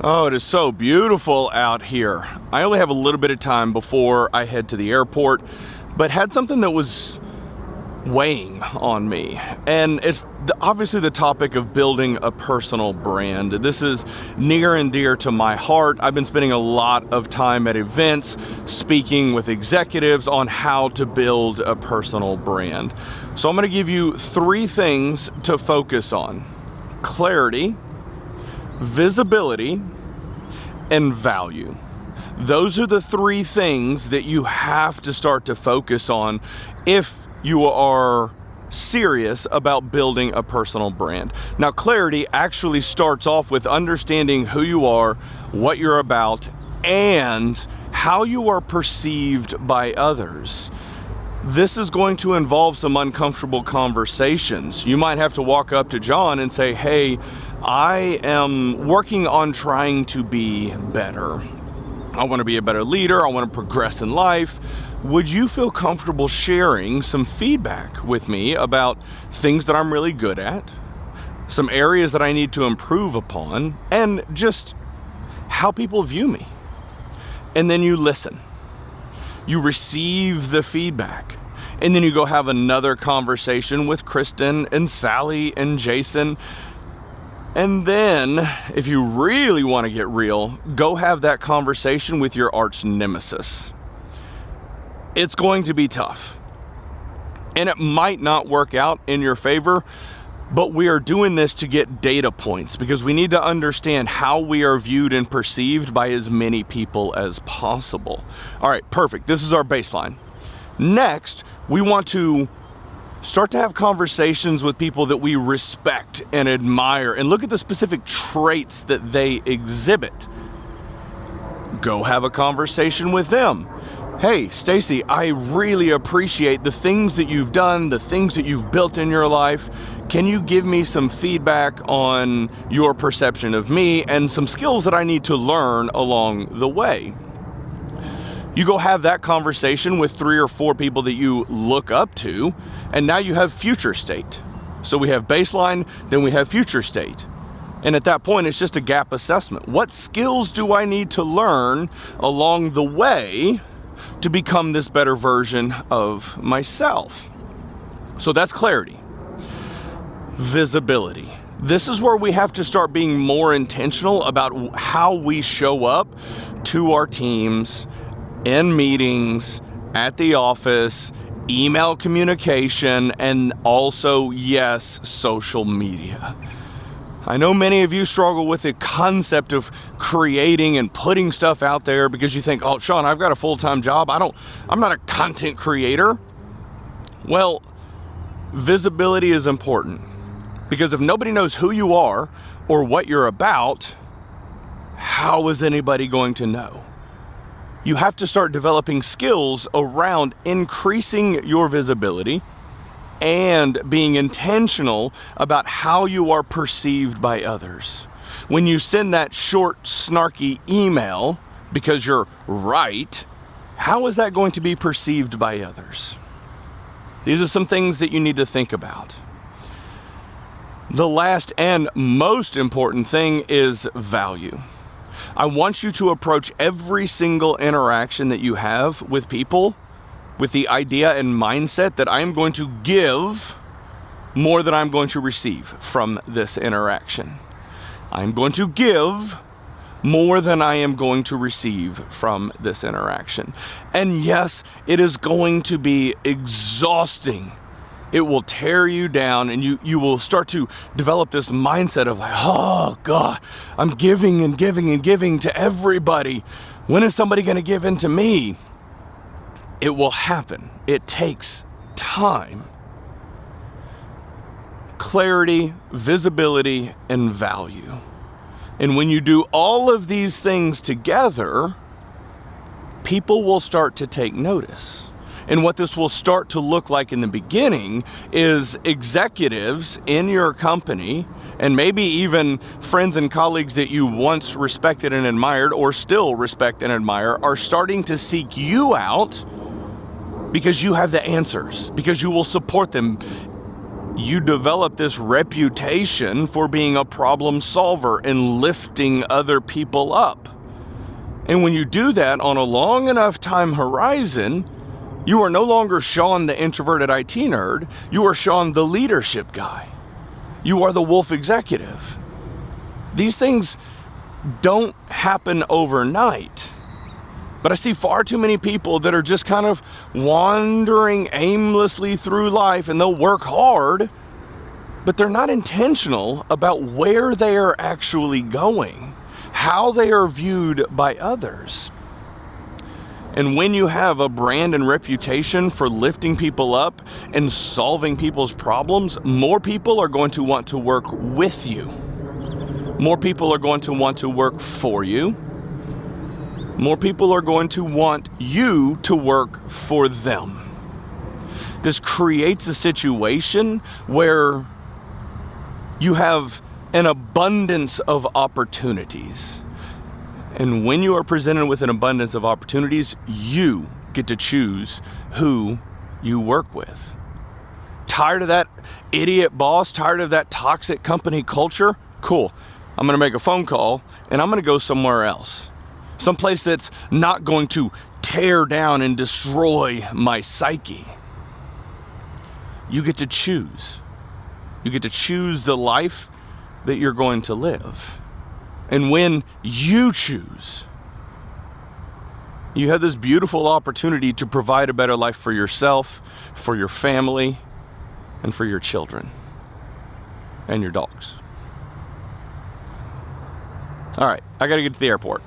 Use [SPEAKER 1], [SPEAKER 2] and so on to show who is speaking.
[SPEAKER 1] Oh, it is so beautiful out here. I only have a little bit of time before I head to the airport, but had something that was weighing on me. And it's obviously the topic of building a personal brand. This is near and dear to my heart. I've been spending a lot of time at events speaking with executives on how to build a personal brand. So I'm going to give you 3 things to focus on: clarity, visibility, and value. Those are the 3 things that you have to start to focus on if you are serious about building a personal brand. Now, clarity actually starts off with understanding who you are, what you're about, and how you are perceived by others. This is going to involve some uncomfortable conversations. You might have to walk up to John and say, "Hey, I am working on trying to be better. I want to be a better leader. I want to progress in life. Would you feel comfortable sharing some feedback with me about things that I'm really good at, some areas that I need to improve upon, and just how people view me?" And then you listen. You receive the feedback. And then you go have another conversation with Kristen and Sally and Jason. And then, if you really want to get real, go have that conversation with your arch nemesis. It's going to be tough. And it might not work out in your favor, but we are doing this to get data points because we need to understand how we are viewed and perceived by as many people as possible. All right, perfect. This is our baseline. Next, we want to start to have conversations with people that we respect and admire and look at the specific traits that they exhibit. Go have a conversation with them. "Hey, Stacy, I really appreciate the things that you've done, the things that you've built in your life. Can you give me some feedback on your perception of me and some skills that I need to learn along the way?" You go have that conversation with 3 or 4 people that you look up to, and now you have future state. So we have baseline, then we have future state. And at that point, it's just a gap assessment. What skills do I need to learn along the way to become this better version of myself? So that's clarity. Visibility. This is where we have to start being more intentional about how we show up to our teams, in meetings, at the office, email communication, and also, yes, social media. I know many of you struggle with the concept of creating and putting stuff out there because you think, "Oh, Sean, I've got a full-time job. I'm not a content creator." Well, visibility is important because if nobody knows who you are or what you're about, how is anybody going to know? You have to start developing skills around increasing your visibility and being intentional about how you are perceived by others. When you send that short, snarky email because you're right, how is that going to be perceived by others? These are some things that you need to think about. The last and most important thing is value. I want you to approach every single interaction that you have with people with the idea and mindset that I am going to give more than I'm going to receive from this interaction. I'm going to give more than I am going to receive from this interaction. And yes, it is going to be exhausting. It will tear you down, and you will start to develop this mindset of like, "Oh God, I'm giving and giving and giving to everybody. When is somebody going to give in to me?" It will happen. It takes time. Clarity, visibility, and value. And when you do all of these things together, people will start to take notice. And what this will start to look like in the beginning is executives in your company, and maybe even friends and colleagues that you once respected and admired or still respect and admire, are starting to seek you out because you have the answers, because you will support them you develop this reputation for being a problem solver and lifting other people up. And when you do that on a long enough time horizon, you are no longer Sean the introverted IT nerd, you are Sean the leadership guy. You are the wolf executive. These things don't happen overnight. But I see far too many people that are just kind of wandering aimlessly through life, and they'll work hard, but they're not intentional about where they are actually going, how they are viewed by others. And when you have a brand and reputation for lifting people up and solving people's problems, more people are going to want to work with you. More people are going to want to work for you. More people are going to want you to work for them. This creates a situation where you have an abundance of opportunities. And when you are presented with an abundance of opportunities, you get to choose who you work with. Tired of that idiot boss? Tired of that toxic company culture? Cool. I'm going to make a phone call and I'm going to go somewhere else. Someplace that's not going to tear down and destroy my psyche. You get to choose. You get to choose the life that you're going to live. And when you choose, you have this beautiful opportunity to provide a better life for yourself, for your family, and for your children, and your dogs. All right, I got to get to the airport.